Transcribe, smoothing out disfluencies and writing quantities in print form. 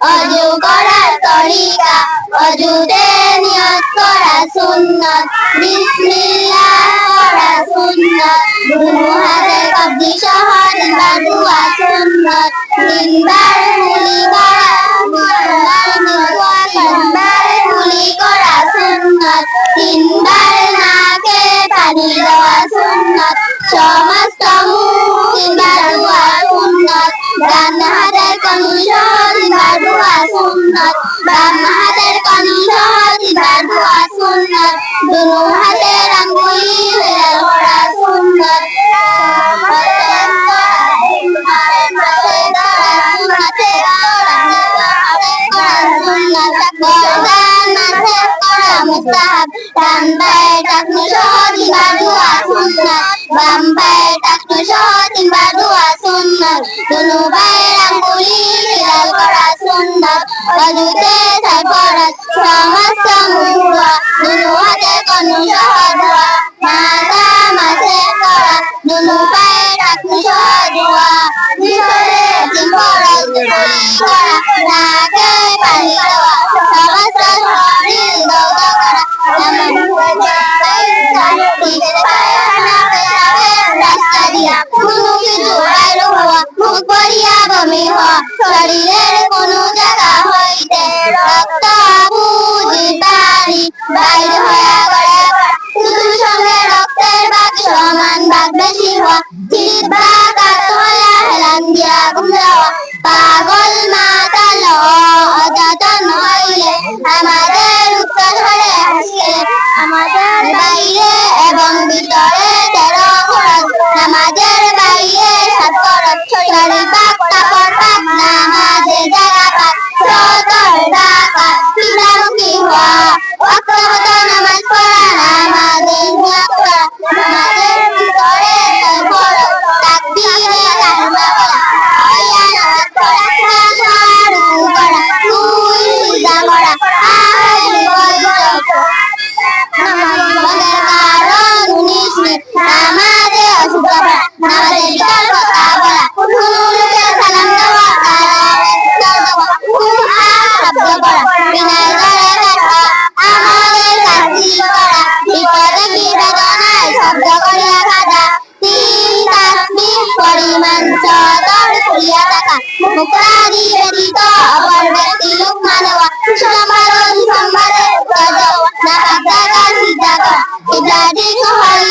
অজু করার তরিকা, অজুতে নিয়ত করা সুন্নাত, বিসমিল্লাহ করা সুন্নাত, দুই হাতে কবজি সহ তিনবার দুয়া সুন্নাত, তিনবার কুলি করা সুন্নাত, তিনবার নাকে পানি দেওয়া সুন্নাত, সমস্ত মুখ তিনবার ধোয়া সুন্নাত, ডান হাতের কনুই সহ তিনবার ধোয়া সুন্নাত, বাম হাতের কনুই সহ তিনবার ধোয়া সুন্নাত, দুই হাতের আঙ্গুলি হেলাল করা সুন্নাত, মুস্তাহাব, ডান পায়ে টাকনু সহ তিনবার ধোয়া সুন্নাত, বাম পায়ে টাকনু সহ তিনবার ধোয়া সুন্নাত, দুই পায়ের আঙ্গুলি হেলাল করা সুন্নাত, অজুতে ছাই ফরজ, সমস্ত মুখ ধোয়া, দুই হাতে কনুই সহ ধোয়া, মাথা মাঝে করা, দুই পায়ে টাকনু সহ ধোয়া, ভিতরে তিন ফরজ কুলি করা, নাকে পানি দেওয়া, সমস্ত শরীর দৌত করা, রাস্তা দিয়া কোনো কিছু বাইর হওয়া, মুখ পড়িয়া বমি হওয়া, শরীরের কোনো জায়গা হইতে রক্ত বুঝিতারি বাইর হইয়া গড়ে পড়া, শুধুর সঙ্গে রক্তের ভাগ সমান ভাগ বেশি হওয়া, চিত বা কাত হইয়া হেলান দিয়া ঘুম যাওয়া, পাগল মাতাল অযতন হইলে আমাদের উচ্চ স্বরে হাসিয়ে, আমাদের বাইরে এবং ভিতরে 13 ফরজ, নামাজের বাইরে 7 ফরজ, শরীর পাক কাপড় পাক, নামাজে জায়গা পাক, সতর ঢাকা, কিবলামুখী হওয়া, ওয়াক্ত মতো নামাজ পড়া, নামাজের নিয়ত করা, নামাজের ভিতরে 6 ফরজ, তাকবীরে কালিমা বলা, হইয়া নামাজ পড়া, খাশা রুকু করা, দুই সিজদা করা, আহার নামাজের কারণ 19 মিনিট, নামাজে অশুদ্ধ পড়া, নামাজের ভিতর কথা বলা, কোনো লোকের সালাম দেওয়া, শব্দ পড়া, বিনয় করে কথা, আমাদের কাজী করা, বিপদে কি বেদনায় শব্দ করিয়া কাঁদা, 3 তাসবিহ পরিমাণ সতর খুলিয়া থাকা, মুখরাদি ব্যতীত অপর ব্যক্তি লুকমা দেওয়া, সোমবার ও ডিসেম্বরে উত্তর দেওয়া, নাপাক জায়গা সিজদা করা, কিবলা ঠিক হওয়ার